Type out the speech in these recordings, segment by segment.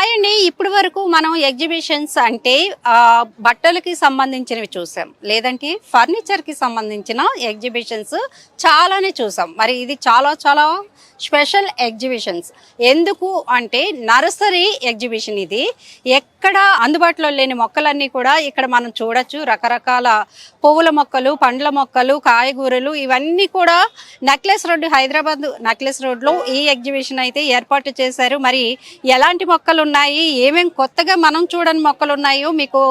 Hi అండి. ఇప్పటి వరకు మనం ఎగ్జిబిషన్స్ అంటే బట్టలకి సంబంధించినవి చూసాం, లేదంటే ఫర్నిచర్కి సంబంధించిన ఎగ్జిబిషన్స్ చాలానే చూసాం. మరి ఇది చాలా చాలా స్పెషల్ ఎగ్జిబిషన్స్. ఎందుకు అంటే నర్సరీ ఎగ్జిబిషన్ ఇది. ఎక్కడ అందుబాటులో లేని మొక్కలన్నీ కూడా ఇక్కడ మనం చూడొచ్చు. రకరకాల పువ్వుల మొక్కలు, పండ్ల మొక్కలు, కాయగూరలు ఇవన్నీ కూడా నెక్లెస్ రోడ్, హైదరాబాద్ నెక్లెస్ రోడ్లో ఈ ఎగ్జిబిషన్ అయితే ఏర్పాటు చేశారు. మరి ఎలాంటి మొక్కలు ఉన్నాయి, ఏమేం కొత్తగా మనం చూడని మొక్కలు ఉన్నాయో మీకు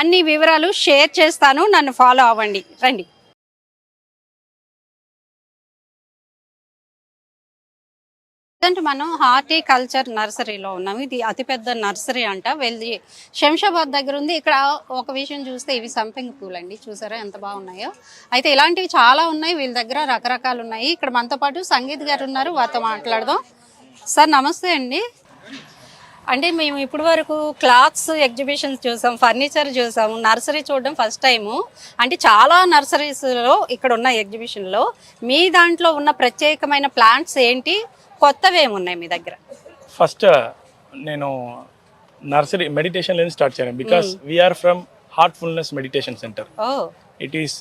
అన్ని వివరాలు షేర్ చేస్తాను. నన్ను ఫాలో అవ్వండి, రండి. ప్రజెంట్ మనం హార్టికల్చర్ నర్సరీలో ఉన్నాము. ఇది అతిపెద్ద నర్సరీ అంట. వెళ్ళి శంషాబాద్ దగ్గర ఉంది. ఇక్కడ ఒక విషయం చూస్తే ఇవి సంపెంగ పూలు అండి. చూసారా ఎంత బాగున్నాయో. అయితే ఇలాంటివి చాలా ఉన్నాయి వీళ్ళ దగ్గర, రకరకాలు ఉన్నాయి. ఇక్కడ మనతో పాటు సంగీత్ గారు ఉన్నారు, వారితో మాట్లాడదాం. సార్ నమస్తే అండి. అంటే మేము ఇప్పటి వరకు క్లాత్స్ ఎగ్జిబిషన్స్ చూసాం, ఫర్నిచర్ చూసాము, నర్సరీ చూడడం ఫస్ట్ టైము. అంటే చాలా నర్సరీస్లో ఇక్కడ ఉన్న ఎగ్జిబిషన్లో మీ దాంట్లో ఉన్న ప్రత్యేకమైన ప్లాంట్స్ ఏంటి, కొత్తవి ఏమున్నాయి మీ దగ్గర? ఫస్ట్ నేను నర్సరీ మెడిటేషన్ నుంచి స్టార్ట్ చేయాలి. Because we are from heartfulness meditation centre. It is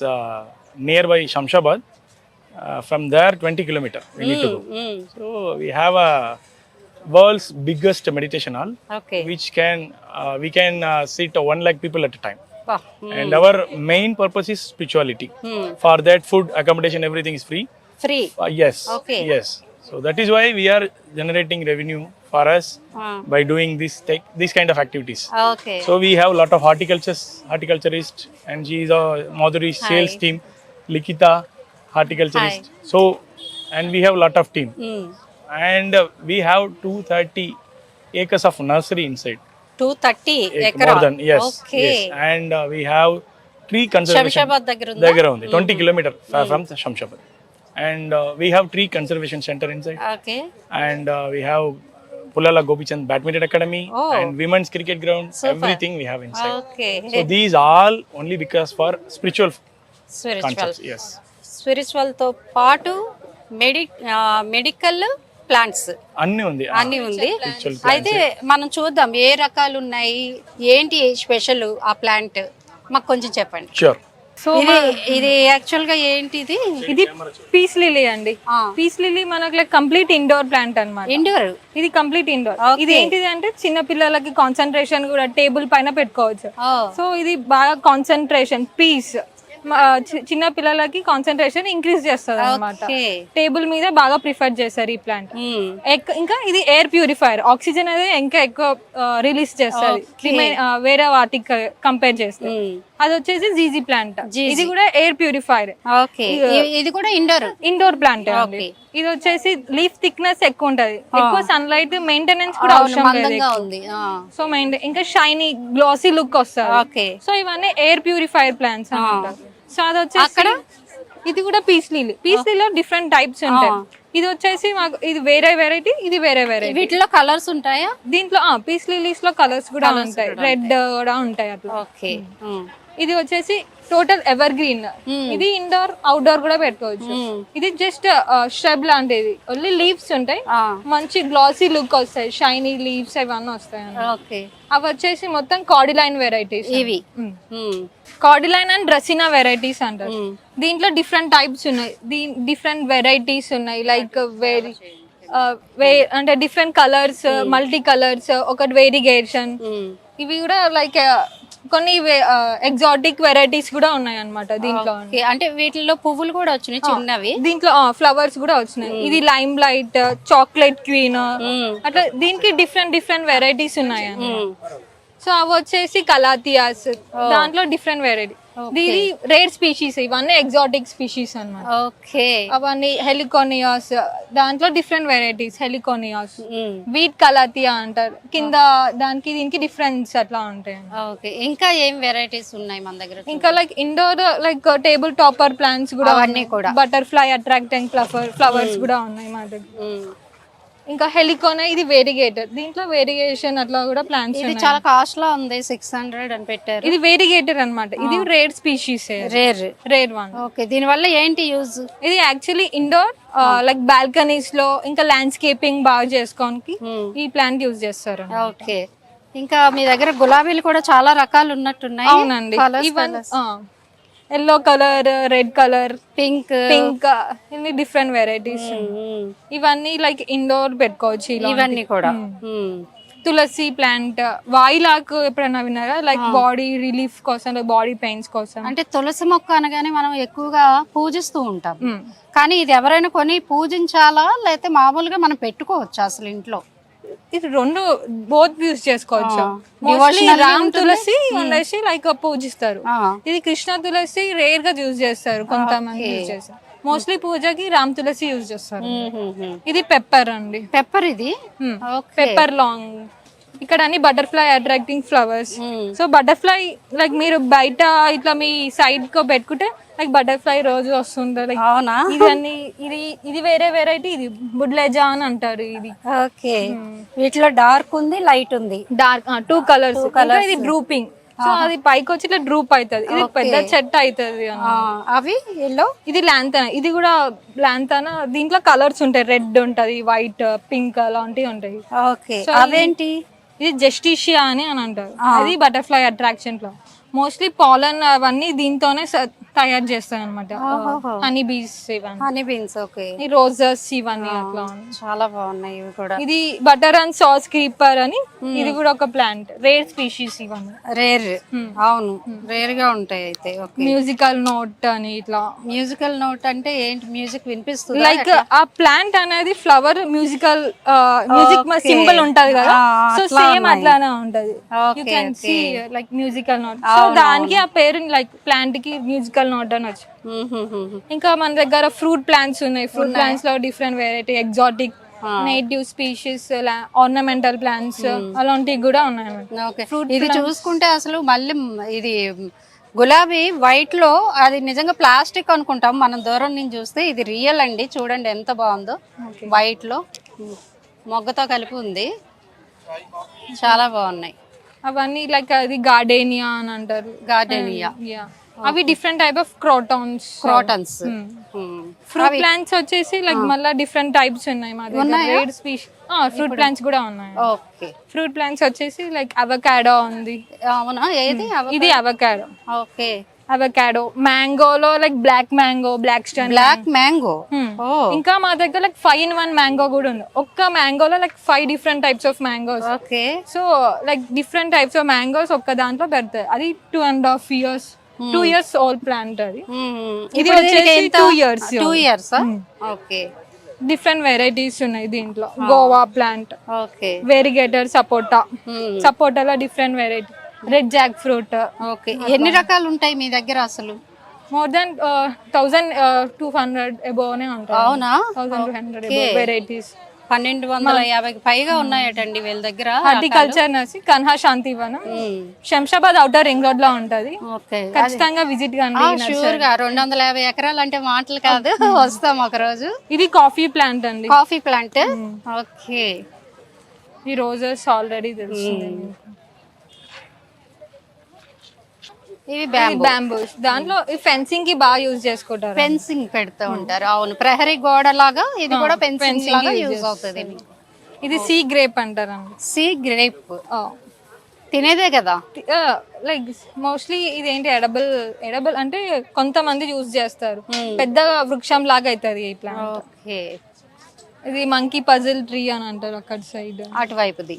near by Shamshabad. From there 20 kilometers we need to go. So we have a world's biggest meditation hall, which we can sit 1 lakh people at a time. And our main purpose is spirituality. For that, food, accommodation, everything is free. Yes. Yes. So that is why we are generating revenue for us by doing this kind of activities. So we have a lot of horticulturists, and she is a Madhuri sales team, Likita horticulturist. So, and we have a lot of team. And we have 230 acres of nursery inside. 230 acres? More than, yes. Yes. And we have tree conservation. Shamshabad దగ్గర ఉంది. 20 kilometers from Shamshabad. And we have tree conservation center inside. And we have Pulala Gopichand Badminton Academy and women's cricket ground. Everything we have inside. So these all only because for spiritual concepts. Yes. Spiritual తో పాటు medical plants అన్ని ఉంది. అయితే మనం చూద్దాం ఏ రకాలు ఉన్నాయి, ఏంటి స్పెషల్ ఆ ప్లాంట్ మాకు కొంచెం చెప్పండి. Sure. సో ఇది యాక్చువల్ గా ఏంటిది? ఇది పీస్ లిలీ అండి. పీస్ లిలీ మనకు లైక్ కంప్లీట్ ఇండోర్ ప్లాంట్ అన్నమాట. ఇండోర్, ఇది కంప్లీట్ ఇండోర్. ఇది ఏంటిది అంటే చిన్న పిల్లలకి కాన్సన్ట్రేషన్ కూడా టేబుల్ పైన పెట్టుకోవచ్చు. సో ఇది బాగా కాన్సన్ట్రేషన్ పీస్ చిన్న పిల్లలకి కాన్సన్ట్రేషన్ ఇంక్రీజ్ చేస్తుంది అనమాట. టేబుల్ మీద బాగా ప్రిఫర్ చేస్తారు ఈ ప్లాంట్. ఇంకా ఇది ఎయిర్ ప్యూరిఫైయర్, ఆక్సిజన్ అనేది ఇంకా ఎక్కువ రిలీజ్ చేస్తుంది వేరే వాటికి కంపేర్ చేస్తే. అది వచ్చేసి జీజీ ప్లాంట్. ఇది కూడా ఎయిర్ ప్యూరిఫైయర్. ఇది కూడా ఇండోర్ ప్లాంట్ అండి. ఇది వచ్చేసి లీఫ్ థిక్నెస్ ఎక్కువ ఉంటది, ఎక్కువ సన్లైట్ మెయింటెనెన్స్ కూడా అవసరం లేదు. సో ఇంకా షైనీ గ్లాసీ లుక్ వస్తుంది. సో ఇవన్నీ ఎయిర్ ప్యూరిఫైయర్ ప్లాంట్స్ అన్నమాట. సో అది వచ్చేసి ఇది కూడా పీస్ లిలీలో డిఫరెంట్ టైప్స్ ఉంటాయి. ఇది వచ్చేసి మాకు ఇది వేరే వెరైటీ, ఇది వేరే వెరైటీ. వీటిలో కలర్స్ ఉంటాయా? దీంట్లో పీస్ లిలీస్ లో కలర్స్ కూడా ఉంటాయి, రెడ్ కూడా ఉంటాయి అట్లా. ఇది వచ్చేసి టోటల్ ఎవర్ గ్రీన్. ఇది ఇండోర్ అవుట్డోర్ కూడా పెట్టుకోవచ్చు. ఇది జస్ట్ ష్రబ్ లాంటిది, ఓన్లీ లీవ్స్ ఉంటాయి, మంచి గ్లాసీ లుక్ వస్తాయి, షైనీ లీవ్స్ అవన్నీ వస్తాయి. అవి వచ్చేసి మొత్తం కార్డిలైన్ వెరైటీస్. ఇవి కార్డిలైన్ అండ్ డ్రెసినా వెరైటీస్ అంటారు. దీంట్లో డిఫరెంట్ టైప్స్ ఉన్నాయి, డిఫరెంట్ వెరైటీస్ ఉన్నాయి. లైక్ అంటే డిఫరెంట్ కలర్స్, మల్టీ కలర్స్, ఒకటి వేరిగేషన్. ఇవి కూడా లైక్ కొన్ని ఎగ్జాటిక్ వెరైటీస్ కూడా ఉన్నాయి అన్నమాట దీంట్లో. అంటే వీటిలో పువ్వులు కూడా వచ్చినాయి చిన్నవి, దీంట్లో ఫ్లవర్స్ కూడా వచ్చినాయి. ఇది లైమ్ లైట్, చాక్లెట్ క్వీన్, అట్లా దీనికి డిఫరెంట్ వెరైటీస్ ఉన్నాయి. సో అవి వచ్చేసి కలాతియాస్, దాంట్లో డిఫరెంట్ వెరైటీ. ఇది రేర్ స్పీషీస్, ఇవన్నీ ఎగ్జాటిక్ స్పీషీస్ అన్నమాట. అవన్నీ హెలికోనియాస్, దాంట్లో డిఫరెంట్ వెరైటీస్. హెలికోనియాస్, వీట్ కలాతియా అంటారు. కింద దానికి దీనికి డిఫరెన్స్ అట్లా ఉంటాయి. ఇంకా ఏం వెరైటీస్ ఉన్నాయి మన దగ్గర? ఇంకా like indoor like table topper plants కూడా, అవన్నీ కూడా బటర్ఫ్లై అట్రాక్టింగ్ ఫ్లవర్స్ కూడా ఉన్నాయి మా దగ్గర. ఇంకా హెలికోనా, ఇది వేరిగేటర్. దీంట్లో వేరిగేషన్ అట్లా కూడా ప్లాంట్స్. ఇది చాలా కాస్ట్ లో ఉంది, 600 అని పెట్టారు. ఇది వేరిగేటర్ అన్నమాట. ఇది రేర్ స్పీషీస్, రేర్ వన్. దీని వల్ల ఏంటి యూజ్? ఇది యాక్చువల్లీ ఇండోర్ లైక్ బాల్కనీస్ లో ఇంకా ల్యాండ్స్కేపింగ్ బాగా చేసుకోనికి ఈ ప్లాంట్ యూజ్ చేస్తారు. ఇంకా మీ దగ్గర గులాబీలు కూడా చాలా రకాలు ఉన్నట్టున్నాయి. అవునండి, yellow colour, red colour, pink pink, ఇన్ని డిఫరెంట్ వెరైటీస్. ఇవన్నీ లైక్ ఇండోర్ పెట్టుకోవచ్చు ఇవన్నీ కూడా. తులసి ప్లాంట్, వాయిలాకు ఎప్పుడైనా విన్నారా? లైక్ బాడీ రిలీఫ్ కోసం, బాడీ పెయిన్స్ కోసం. అంటే తులసి మొక్క అనగానే మనం ఎక్కువగా పూజిస్తూ ఉంటాం, కానీ ఇది ఎవరైనా కొని పూజించాలా లేకపోతే మామూలుగా మనం పెట్టుకోవచ్చు అసలు ఇంట్లో? ఇది రెండు బోత్ యూజ్ చేసుకోవచ్చు. రామ్ తులసి ఉండేసి లైక్ పూజిస్తారు. ఇది కృష్ణ తులసి రేర్ గా యూజ్ చేస్తారు, కొంతమంది యూజ్ చేస్తారు. మోస్ట్లీ పూజకి రామ్ తులసి యూజ్ చేస్తారు. ఇది పెప్పర్ అండి. పెప్పర్, ఇది పెప్పర్ లాంగ్. ఇక్కడ అన్ని butterfly attracting flowers. So butterfly like మీరు బయట ఇట్లా మీ సైడ్ కో పెట్టుకుంటే లైక్ బటర్ఫ్లై రోజు వస్తుంది. లైక్ అవునా? ఇది అన్ని ఇది వేరే వెరైటీ. ఇది బుడ్లెజా అని అంటారు. ఇది ఓకే. వీటిలో డార్క్ ఉంది, లైట్ ఉంది. Dark 2 colours. ఇది డ్రూపింగ్. సో అది పైకి వచ్చి ఇట్లా డ్రూప్ అవుతుంది. ఇది పెద్ద చెట్టు అవుతుంది. అవి ఎల్లో. ఇది లాంతనా. ఇది కూడా లాంతనా. దీంట్లో కలర్స్ ఉంటాయి, రెడ్ ఉంటది, వైట్, పింక్ అలాంటివి ఉంటాయి. ఓకే. అవేంటి? ఇది జస్టిషియా అని అంటారు. అది బటర్ఫ్లై అట్రాక్షన్ లో మోస్ట్లీ పాలన్ అవన్నీ దీంతోనే తయారు చేస్తాయి అనమాట. హనీ బీస్, ఇవన్నీ హనీ బీన్స్. ఓకే. ఈ రోజెస్ ఇవన్నీ అట్లా చాలా బాగున్నాయి ఇవి కూడా. ఇది బటర్ అండ్ సాస్ క్రీపర్ అని, ఇది కూడా ఒక ప్లాంట్, రేర్ స్పీషీస్. ఇవన్నీ రేర్. అవును, రేర్ గా ఉంటాయి. అయితే మ్యూజికల్ నోట్ అని ఇట్లా. మ్యూజికల్ నోట్ అంటే ఏంటి? మ్యూజిక్ వినిపిస్తుంది లైక్ ఆ ప్లాంట్ అనేది ఫ్లవర్ మ్యూజికల్ మ్యూజిక్ సింబల్ ఉంటది కదా, సో సేమ్ అట్లానే ఉంటది. You can see like musical note. So దానికి ఆ పేరు లైక్ ప్లాంట్ కి మ్యూజికల్ నోట్ అని వచ్చి. ఇంకా మన దగ్గర ఫ్రూట్ ప్లాంట్స్ ఉన్నాయి. ఫ్రూట్ ప్లాంట్స్ లో different variety, exotic, native species, ornamental plants అలాంటివి కూడా ఉన్నాయి. ఇది చూసుకుంటే అసలు మళ్ళీ ఇది గులాబీ వైట్ లో అది నిజంగా ప్లాస్టిక్ అనుకుంటాం మనం దూరం నుంచి చూస్తే, ఇది రియల్ అండి. చూడండి ఎంత బాగుందో. వైట్ లో మొగ్గతో కలిపి ఉంది, చాలా బాగున్నాయి. అవన్నీ లైక్ అది గార్డేనియా అని అంటారు. గార్డేనియా. అవి different type of crotons. Fruit plants వచ్చేసి లైక్ మళ్ళీ డిఫరెంట్ టైప్స్ ఉన్నాయి మా దగ్గర. ఫ్రూట్ ప్లాంట్స్ కూడా ఉన్నాయి. ఓకే. ఫ్రూట్ ప్లాంట్స్ వచ్చేసి లైక్ అవకాడో ఉంది. అవునా? ఏది? ఇది అవకాడో. ఓకే. అవకాడో. మ్యాంగోలో like black mango, black stone, black mango. ఇంకా మా దగ్గర లైక్ 5-in-1 మ్యాంగో కూడా ఉంది. ఒక్క మ్యాంగోలో like 5 different types of mangoes. Okay. So like different types of mangoes ఒక్క దాంట్లో పెడతాయి. అది 2.5 years, 2 years ఓల్డ్ ప్లాంట్. అది ఇది వచ్చేసి 2 years. 2 years. Okay. Different varieties ఉన్నాయి దీంట్లో. Goa plant, okay. వెరిగేటర్, సపోటా. సపోటాలో different variety, red jackfruit. Okay. ఎన్ని రకాలు ఉంటాయి మీ దగ్గర అసలు? మోర్ దాన్ 1200 అబోవ్నే ఉంటాయి. అవునా? 1200 వెరైటీస్. 1250 పైగా ఉన్నాయటండి వీళ్ళ దగ్గర. Horticulture nursery, Kanha Shantivanam, Shamshabad outer ring road లో ఉంటది. ఖచ్చితంగా విజిట్ కండి. షూర్ గా 250 ఎకరాలు అంటే మాటలు కాదు, వస్తాం ఒక రోజు. ఇది కాఫీ ప్లాంట్ అండి. Coffee plant. ఓకే. ఈ రోజెస్ ఆల్రెడీ తెలుస్తుంది. ఇవి బ్యాంబూస్. దాంట్లో ఫెన్సింగ్ కి బాగా యూజ్ చేసుకుంటారు. ఫెన్సింగ్ పెడుతూ ఉంటారు. అవును, ప్రహరీ గోడ లాగా ఇది కూడా ఫెన్సింగ్ లాగా యూజ్ అవుతుంది. ఇది సీ గ్రేప్ అంటారండి. సీ గ్రేప్ తినేదే కదా. లైక్ మోస్ట్లీ ఇదేంటి ఎడబుల్ అంటే కొంతమంది యూజ్ చేస్తారు. పెద్ద వృక్షం లాగా అవుతుంది ఈ ప్లాంట్. ఓకే. ఇది మంకీ పజిల్ ట్రీ అని అంటారు అక్కడ సైడ్, అటువైపుది.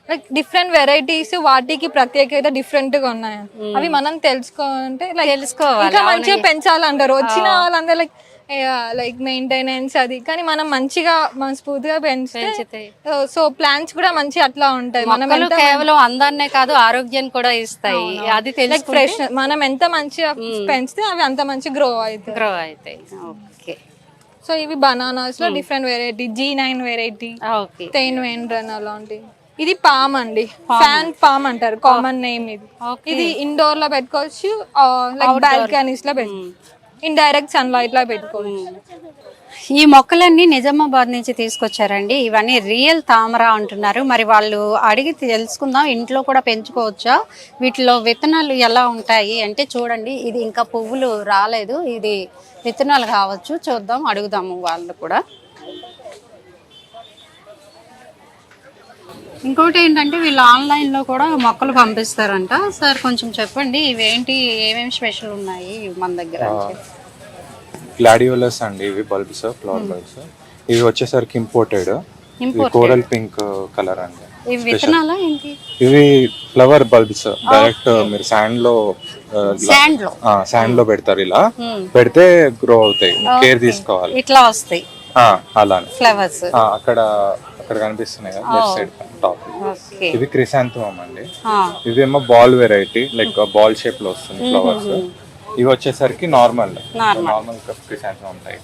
లైక్ డిఫరెంట్ వెరైటీస్, వాటికి ప్రత్యేకత డిఫరెంట్ గా ఉన్నాయి. అవి మనం తెలుసుకోవాలంటే ఇంకా మంచిగా పెంచాలంటారు. వచ్చిన వాళ్ళందరూ లైక్ మెయింటెనెన్స్ అది, కానీ మనం మంచిగా మనస్ఫూర్తిగా పెంచితే సో ప్లాంట్స్ కూడా మంచి అట్లా ఉంటాయి. మనం కేవలం అందాన్నే కాదు ఆరోగ్యాన్ని కూడా ఇస్తాయి. అది ఫ్రెష్. మనం ఎంత మంచిగా పెంచితే అవి అంత మంచి గ్రో అవుతాయి. ఓకే. సో ఇవి బనానాస్ లో డిఫరెంట్ వెరైటీ, G9 వెరైటీ, తెయిన్ వెండ్రన్ అలాంటివి. ఇది పామ్ అండి, ఫ్యాన్ పామ్ అంటారు, కామన్ నేమ్ ఇది. ఇది ఇండోర్ లో పెట్టుకోవచ్చు, లైక్ బాల్కనీస్ లో పెట్టుకోవచ్చు, ఇండైరెక్ట్ సన్లైట్ లో పెట్టుకోవచ్చు. ఈ మొక్కలన్నీ నిజామాబాద్ నుంచి తీసుకొచ్చారండి. ఇవన్నీ రియల్ తామర అంటున్నారు. మరి వాళ్ళు అడిగి తెలుసుకుందాం, ఇంట్లో కూడా పెంచుకోవచ్చా, వీటిలో విత్తనాలు ఎలా ఉంటాయి అంటే చూడండి. ఇది ఇంకా పువ్వులు రాలేదు, ఇది విత్తనాలు కావచ్చు. చూద్దాం, అడుగుదాము వాళ్ళు కూడా. ఇంకోటి ఏంటంటే వీళ్ళు ఆన్లైన్లో కూడా మొక్కలు పంపిస్తారంట. సార్ కొంచెం చెప్పండి ఇవేంటి, ఏమేమి స్పెషల్ ఉన్నాయి మన దగ్గర అని చెప్పి. గ్లాడియోలస్ అండి ఇవి బల్బ్స్, ఫ్లవర్ బల్బ్స్. ఇవి వచ్చేసరికి ఇంపోర్టెడ్. కోరల్ పింక్ కలర్ అండి. ఇవి విత్తనాలా ఏంటి? ఇవి ఫ్లవర్ బల్బ్స్ డైరెక్ట్ మీరు శాండ్ లో పెడతారు. ఇలా పెడితే గ్రో అవుతాయి, కేర్ తీసుకోవాలి. ఇట్లా వస్తాయి అలానే ఫ్లవర్స్. అక్కడ కనిపిస్తున్నాయి లెఫ్ట్ సైడ్ టాప్. ఇవి క్రిసాంథమం అండి. ఇవేమో ball variety, like ball shape లో వస్తుంది ఫ్లవర్స్. ఇవి వచ్చేసరికి నార్మల్ క్రిసాంథమం ఉంటాయి.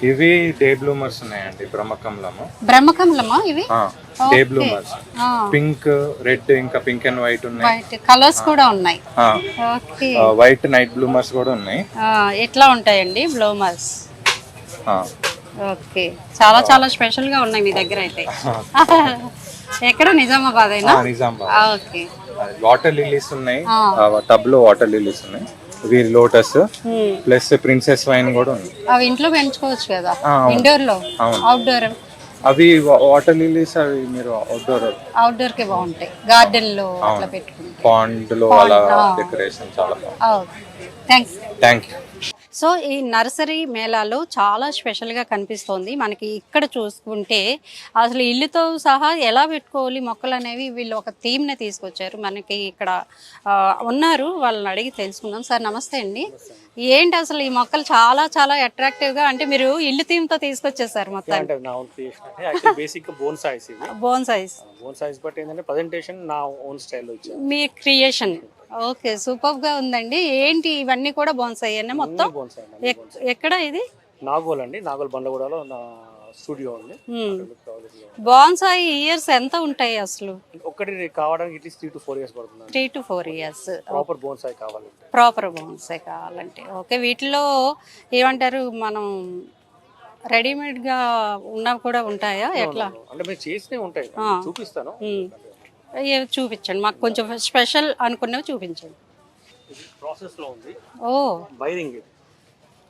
ఇవి డే బ్లూమర్స్ ఉన్నాయండి, బ్రహ్మకమలమా ఇవి? డే బ్లూమర్స్ పింక్, రెడ్, ఇంకా పింక్ అండ్ వైట్ ఉన్నాయి. కలర్స్ కూడా ఉన్నాయి. వైట్ నైట్ బ్లూమర్స్ కూడా ఉన్నాయి. ఎట్లా ఉంటాయండి బ్లూమర్స్? ఓకే, చాలా చాలా స్పెషల్ గా ఉన్నాయి మీ దగ్గర అయితే. ఎక్కడ నిజామాబాద్ అయినా? నిజామాబాద్. ఓకే. వాటర్ లిలీస్ ఉన్నాయి, టబ్ లో వాటర్ లిలీస్ ఉన్నాయి. ఇవి లోటస్ ప్లస్ ప్రిన్సెస్ వైన్ కూడా ఉంది. అవి ఇంట్లో పెంచుకోవచ్చు కదా, ఇండోర్ లో? అవుట్డోర్? అవి వాటర్ లిలీస్ అవి మీరు అవుట్డోర్ కి బాగుంటాయి, గార్డెన్ లో అట్లా పెట్టుకుంటే. పాండ్ లో అలా డెకరేషన్ చాలా థ్యాంక్స్. Thank you. సో ఈ నర్సరీ మేళాలో చాలా స్పెషల్గా కనిపిస్తోంది మనకి. ఇక్కడ చూసుకుంటే అసలు ఇల్లుతో సహా ఎలా పెట్టుకోవాలి మొక్కలు అనేవి వీళ్ళు ఒక థీమ్ని తీసుకొచ్చారు మనకి. ఇక్కడ ఉన్నారు, వాళ్ళని అడిగి తెలుసుకుందాం. సార్ నమస్తే అండి. ఏంటి అసలు ఈ మొక్కలు చాలా చాలా అట్రాక్టివ్గా, అంటే మీరు ఇల్లు థీమ్తో తీసుకొచ్చేసారు మొత్తం? బోన్సాయిస్ బట్ ఏంటంటే ప్రెజెంటేషన్ నా ఓన్ స్టైల్లో ఇచ్చాను. మీ క్రియేషన్. ఓకే, సూపర్ గా ఉందండి. ఏంటి ఇవన్నీ కూడా బోన్సాయి అన్న మొత్తం? ఎక్కడ ఇది? నాగోల్ అండి, నాగోల్ బండ్లగూడలో నా స్టూడియో ఉంది. బోన్సాయి ఇయర్స్ ఎంత ఉంటాయి అసలు? ఒకటి కావడానికి ఇట్లీస్ట్ 3 to 4 years పడుతుంది. 3 to 4 years ప్రాపర్ బోన్సాయి కావాలంటే. ప్రాపర్ బోన్సాయి కావాలంటే ఓకే. వీటిలో ఏమంటారు, మనం రెడీమేడ్ గా ఉన్నవి కూడా ఉంటాయా ఎట్లా? అంటే మేము చేసినవి ఉంటాయి, చూపిస్తాను. చూపించండి మాకు, కొంచెం స్పెషల్ అనుకున్నవి చూపించండి. ప్రాసెస్ లో ఉంది. ఓ, వైరింగ్.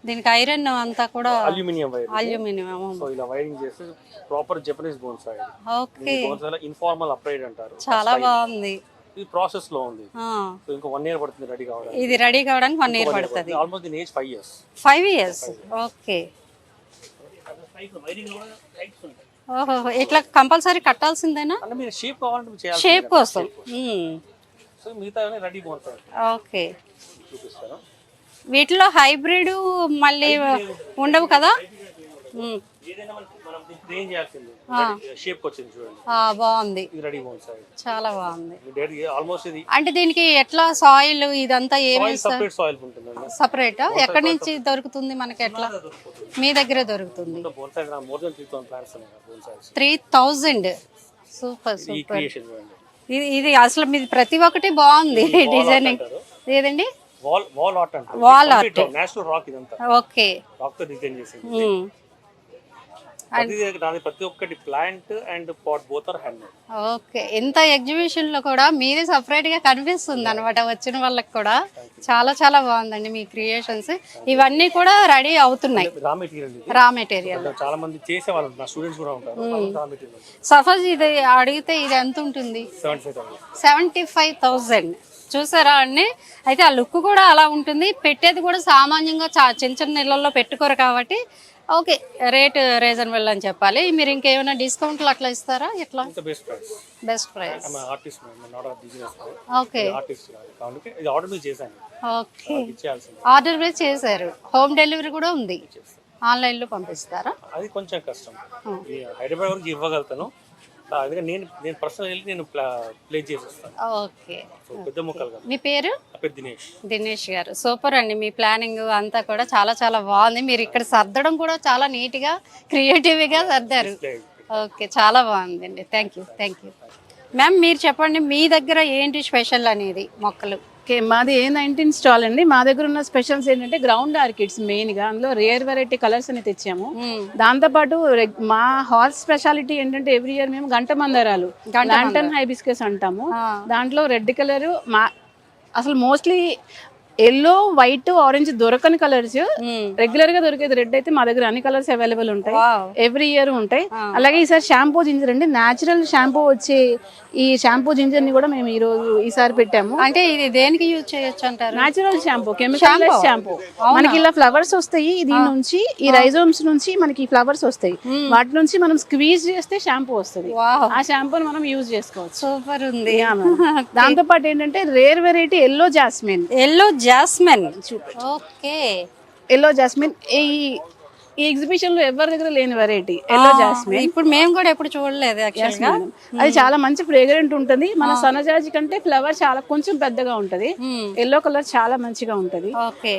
దీనికి ఐరన్ అంతా కూడా అల్యూమినియం వైర్. అల్యూమినియం. సో ఇలా వైరింగ్ చేసి proper Japanese bonsai. Okay. Bonsai informal afraid అంటారు. చాలా బాగుంది. ఇది ప్రాసెస్ లో ఉంది. సో ఇంకా 1 year పడుతుంది రెడీ కావడానికి. ఇది రెడీ కావడానికి 1 year పడుతుంది. ఆల్మోస్ట్ దీని ఏజ్ 5 years. 5 years. ఓకే. ఓహో, ఇట్లా కంపల్సరీ కట్టాల్సిందేనా? అంటే మీరు షేప్ కావాలంటే చేయాలి, షేప్ కోసం. సో మిగతా రెడీ బోన్సాయి. ఓకే. చూపిస్తాను. వీటిలో హైబ్రిడ్ మళ్ళీ ఉండవు కదా? ఏదైనా మనం ట్రైన్ చేయాల్సింది. షేప్ వచ్చింది చూడండి. బాగుంది. ఇది రెడీ బోన్సాయి. చాలా బాగుంది. ఆల్మోస్ట్ ఇది. అంటే దీనికి ఎట్లా సాయిల్ ఇదంతా ఏమి? సెపరేట్ సాయిల్ ఉంటుందండి. సెపరేట్? ఎక్కడి నుంచి దొరుకుతుంది మనకి? ఎట్లా మీ దగ్గర దొరుకుతుంది? బోన్సాయి మోర్ దెన్ 3000 ప్లాంట్స్ ఉన్నాయి బోన్సాయి. 3000. Super super. ఇది అసలు మీది ప్రతి ఒక్కటి బాగుంది డిజైనింగ్. ఏదండి? వాల్ ఆర్ట్ అంటే వాల్ ఆర్ట్, నేచురల్ రాక్ ఇదంతా. ఓకే. రాక్ తో డిజైన్ చేసింది. ప్రతి ఒక్కటి plant and pot both are handmade. Okay. ఇంత ఎగ్జిబిషన్ లో కూడా మీదే సపరేట్ గా కనిపిస్తుంది అన్నమాట వచ్చిన వాళ్ళకి కూడా. చాలా చాలా బాగుందండి మీ క్రియేషన్స్. ఇవన్నీ కూడా రెడీ అవుతున్నాయి. రా మెటీరియల్ చాలా మంది చేసే వాళ్ళు, నా స్టూడెంట్స్ కూడా ఉంటారు. రా మెటీరియల్ సపోజ్ ఇది అడిగితే ఇది ఎంత ఉంటుంది? 75,000. చూసారా అండి? అయితే ఆ లుక్ కూడా అలా ఉంటుంది. పెట్టేది కూడా సామాన్యంగా చిన్న చిన్న ఇళ్లలో పెట్టుకోరు కాబట్టి ఓకే, రేట్ రీజనబుల్ అని చెప్పాలి. మీరు ఇంకేమైనా డిస్కౌంట్లు అట్లా ఇస్తారా ఎట్లా? Best price. Okay. Okay, order base చేశారు. హోమ్ డెలివరీ కూడా ఉంది. ఆన్లైన్లో పంపిస్తారా? అది కొంచెం కష్టం. హైదరాబాద్ వరకు ఇవ్వగలుగుతాను. నేను పర్సనల్ వెళ్ళి నేను ప్లేస్ చేసేస్తాను. ఓకే. పెద్ద మొక్కలు. మీ పేరు? దినేష్. దినేష్ గారు, సూపర్ అండి. మీ ప్లానింగ్ అంతా కూడా చాలా చాలా బాగుంది. మీరు ఇక్కడ సర్దడం కూడా చాలా నీట్గా క్రియేటివ్గా సర్దారు. ఓకే, చాలా బాగుందండి. Thank you. మ్యామ్ మీరు చెప్పండి, మీ దగ్గర ఏంటి స్పెషల్ అనేది మొక్కలు? ఓకే, మాది A19 స్టాల్ అండి. మా దగ్గర ఉన్న స్పెషల్స్ ఏంటంటే గ్రౌండ్ ఆర్కిడ్స్ మెయిన్గా, అందులో రేర్ వెరైటీ కలర్స్ అని తెచ్చాము. దాంతోపాటు మా హార్స్ స్పెషాలిటీ ఏంటంటే ఎవ్రీ ఇయర్ మేము గంట మందారాలు, లాంటన్ హైబిస్కస్ అంటాము. దాంట్లో రెడ్ కలర్ అసలు మోస్ట్లీ ఎల్లో వైట్ ఆరెంజ్ దొరకని కలర్స్, రెగ్యులర్ గా దొరికేది రెడ్ అయితే మా దగ్గర అన్ని కలర్స్ అవైలబుల్ ఉంటాయి, ఎవ్రీ ఇయర్ ఉంటాయి. అలాగే ఈసారి షాంపూ జింజర్ అండి, న్యాచురల్ షాంపూ వచ్చే ఈ షాంపూ జింజర్ ని కూడా మేము ఈసారి పెట్టాము. అంటే ఇది దేనికి యూజ్ చేయొచ్చు అంటారు? Natural shampoo, chemical shampoo. మనకి ఇలా ఫ్లవర్స్ వస్తాయి, దీని నుంచి ఈ రైజోమ్స్ నుంచి మనకి ఫ్లవర్స్ వస్తాయి, వాటి నుంచి మనం స్క్వీజ్ చేస్తే షాంపూ వస్తుంది. ఆ షాంపూని మనం యూజ్ చేసుకోవచ్చు. సూపర్ ఉంది. దాంతో పాటు ఏంటంటే rare variety yellow jasmine. Yellow jasmine, okay. Yellow jasmine ఈ ఎగ్జిబిషన్ లో ఎవరి దగ్గర లేని వెరైటీ ఎల్లో జాస్మిన్. ఇప్పుడు మేము కూడా ఎప్పుడు చూడలేదు యాక్చువల్ గా. అది చాలా మంచి ఫ్రేగ్రెంట్ ఉంటుంది. మన సన్నజాజి కంటే ఫ్లవర్ చాలా కొంచెం పెద్దగా ఉంటది, ఎల్లో కలర్ చాలా మంచిగా ఉంటది.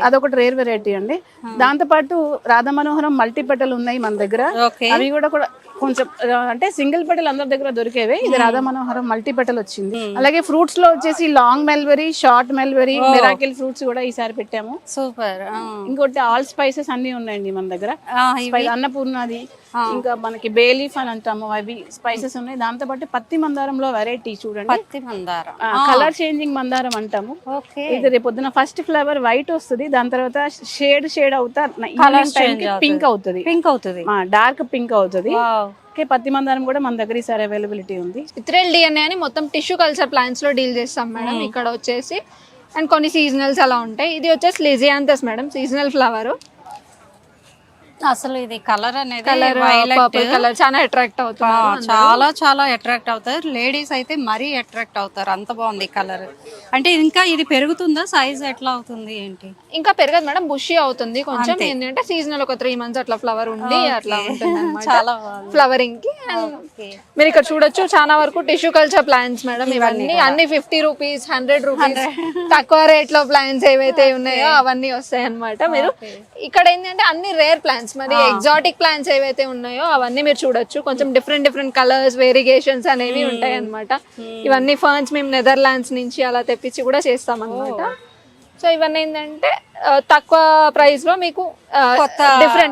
అదొకటి రేర్ వెరైటీ అండి. దాంతో పాటు రాధా మనోహరం మల్టీ పెటల్ ఉన్నాయి మన దగ్గర. అవి కూడా కొంచెం అంటే సింగిల్ పెటల్ అందరి దగ్గర దొరికేవే, ఇది రాధా మనోహరం మల్టీ పెటల్ వచ్చింది. అలాగే ఫ్రూట్స్ లో వచ్చేసి లాంగ్ మెల్బెరీ, షార్ట్ మెల్బెరీ, మిరాకిల్ ఫ్రూట్స్ కూడా ఈసారి పెట్టాము. సూపర్. ఇంకోటి ఆల్ స్పైసెస్ అన్ని ఉన్నాయండి మన దగ్గర. అన్నపూర్ణది, ఇంకా మనకి బేలీఫ్ అని అంటాము, అవి స్పైసెస్ ఉన్నాయి. దాంతో పాటు పత్తి మందారంలో వెరైటీ చూడండి, పత్తి మందారం, కలర్ చేంజింగ్ మందారం అంటాము. ఇది రేపు పొద్దున ఫస్ట్ ఫ్లేవర్ వైట్ వస్తుంది, దాని తర్వాత షేడ్ అవుతా పింక్ అవుతుంది, డార్క్ పింక్ అవుతుంది. పత్తి మందారం కూడా మన దగ్గర ఈసారి అవైలబిలిటీ ఉంది. ఇథ్రెల్ డిఎన్ఏ అని మొత్తం టిష్యూ కల్చర్ ప్లాంట్స్ లో డీల్ చేస్తాం మేడం. ఇక్కడ వచ్చేసి అండ్ కొన్ని సీజనల్స్ అలా ఉంటాయి. ఇది వచ్చేసి లిజియాంథస్ మేడం, సీజనల్ ఫ్లవర్. అసలు ఇది కలర్ అనేది పర్పుల్ కలర్ చాలా అట్రాక్ట్ అవుతుంది, చాలా అట్రాక్ట్ అవుతారు. లేడీస్ అయితే మరీ అట్రాక్ట్ అవుతారు, అంత బాగుంది కలర్. అంటే ఇంకా ఇది పెరుగుతుందా, సైజ్ ఎట్లా అవుతుంది ఏంటి? ఇంకా పెరగదు మేడం, బుషి అవుతుంది కొంచెం. ఏంటంటే సీజనల్ ఒక 3 months అట్లా ఫ్లవర్ ఉండి అట్లా ఉంటుంది చాలా ఫ్లవరింగ్ కి. మీరు ఇక్కడ చూడొచ్చు చాలా వరకు టిష్యూ కల్చర్ ప్లాంట్స్ మేడం. ఇవన్నీ అన్ని 50 రూపీస్, 100 రూపీస్ తక్కువ రేట్ లో ప్లాంట్స్ ఏవైతే ఉన్నాయో అవన్నీ వస్తాయి అన్నమాట. మీరు ఇక్కడ ఏంటంటే అన్ని రేర్ ప్లాంట్స్, మరి ఎగ్జాటిక్ ప్లాంట్స్ ఏవైతే ఉన్నాయో అవన్నీ మీరు చూడొచ్చు. కొంచెం డిఫరెంట్ కలర్స్, వేరియేషన్స్ అనేవి ఉంటాయి అన్నమాట. ఇవన్నీ ఫర్న్స్ మేము నెదర్లాండ్స్ నుంచి అలా తెప్పించి కూడా చేస్తాం అన్నమాట. సో ఇవన్నీ ఏంటంటే తక్కువ ప్రైస్ లో మీకు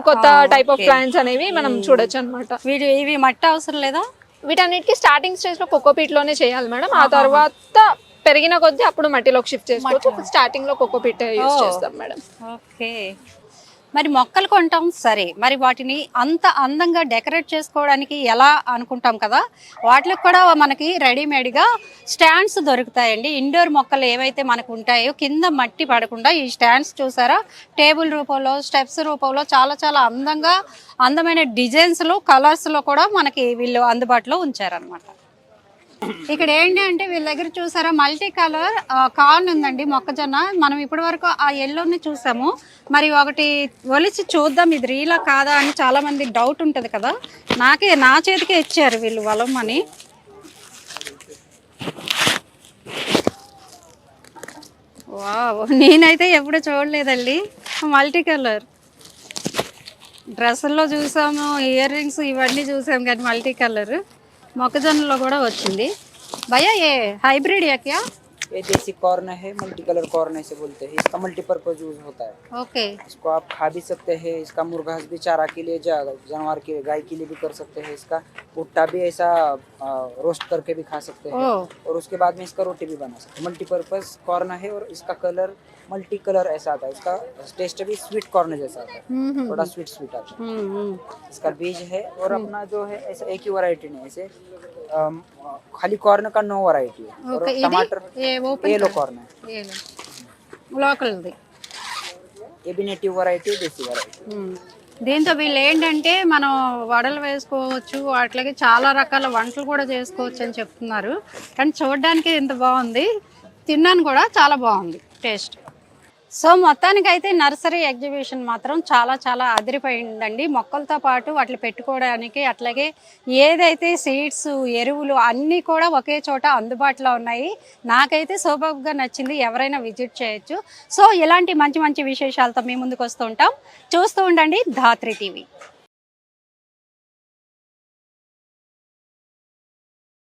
కొత్త టైప్ ఆఫ్ ప్లాంట్స్ అనేవి మనం చూడొచ్చు అనమాట. ఇవి మట్టి అవసరం లేదా? వీటన్నిటికీ స్టార్టింగ్ స్టేజ్ లో కోకోపీట్ లోనే చేయాలి మేడం. ఆ తర్వాత పెరిగిన కొద్దీ అప్పుడు మట్టిలోకి షిఫ్ట్ చేసుకోవచ్చు. స్టార్టింగ్ లో కోకోపీట్ యూజ్ చేస్తాం మేడం. ఓకే. మరి మొక్కలు కొంటాం సరే, మరి వాటిని అంత అందంగా డెకరేట్ చేసుకోవడానికి ఎలా అనుకుంటాం కదా, వాటికి కూడా మనకి రెడీమేడ్గా స్టాండ్స్ దొరుకుతాయండి. ఇండోర్ మొక్కలు ఏవైతే మనకు ఉంటాయో కింద మట్టి పడకుండా ఈ స్టాండ్స్ చూసారా, టేబుల్ రూపంలో, స్టెప్స్ రూపంలో చాలా అందంగా అందమైన డిజైన్స్లో, కలర్స్లో కూడా మనకి వీళ్ళు అందుబాటులో ఉంచారనమాట. ఇక్కడ ఏంటి అంటే వీళ్ళ దగ్గర చూసారా మల్టీ కలర్ కార్న్ ఉందండి, మొక్కజొన్న. మనం ఇప్పటి వరకు ఆ ఎల్లోని చూసాము, మరి ఒకటి ఒలిచి చూద్దాం ఇది రీలా కాదా అని చాలా మంది డౌట్ ఉంటుంది కదా. నా చేతికే ఇచ్చారు వీళ్ళు వలమని. వావ్, నేనైతే ఎప్పుడు చూడలేదండి మల్టీ కలర్. డ్రెస్సుల్లో చూసాము, ఇయర్ రింగ్స్ ఇవన్నీ చూసాము, కానీ మల్టీ కలర్ మొక్కజొన్నలో కూడా వచ్చింది. భయ్యా ఏ హైబ్రిడ్ है क्या? ये देसी कॉर्न है, मल्टी कलर कॉर्न ऐसे बोलते हैं. इसका मल्टीपर्पज यूज होता है. ओके. इसको आप खा भी सकते हैं, इसका मुर्गा भी चारा के लिए, जानवर के गाय के लिए भी कर सकते हैं. इसका भुट्टा भी ऐसा रोस्ट करके भी खा सकते हैं, और उसके बाद में इसका रोटी भी बना सकते हैं. मल्टीपर्पज कॉर्न है और इसका कलर मल्टी कलर ऐसा आता है. इसका टेस्ट भी स्वीट कॉर्न जैसा आता है, थोड़ा स्वीट आता है. इसका बीज है, और अपना जो है ऐसा एक ही वैरायटी नहीं, ऐसे खाली कॉर्न का 9 वैरायटी है. और टमाटर येलो कॉर्न है, లోకల్ది. ये भी नेटिव वैरायटी, देसी वैरायटी. దీంతో వీళ్ళు ఏంటంటే మనం వడలు వేసుకోవచ్చు, అట్లాగే చాలా రకాల వంటలు కూడా చేసుకోవచ్చు అని చెప్తున్నారు. కానీ చూడడానికి ఎంత బాగుంది, తిన్నాను కూడా చాలా బాగుంది టేస్ట్. సో మొత్తానికైతే నర్సరీ ఎగ్జిబిషన్ మాత్రం చాలా అదిరిపోయిందండి. మొక్కలతో పాటు వాటిని పెట్టుకోవడానికి, అట్లాగే ఏదైతే సీడ్స్, ఎరువులు అన్నీ కూడా ఒకే చోట అందుబాటులో ఉన్నాయి. నాకైతే సూపర్గా నచ్చింది, ఎవరైనా విజిట్ చేయొచ్చు. సో ఇలాంటి మంచి విశేషాలతో మీ ముందుకు వస్తూ ఉంటాం. చూస్తూ ఉండండి ధాత్రి టీవీ.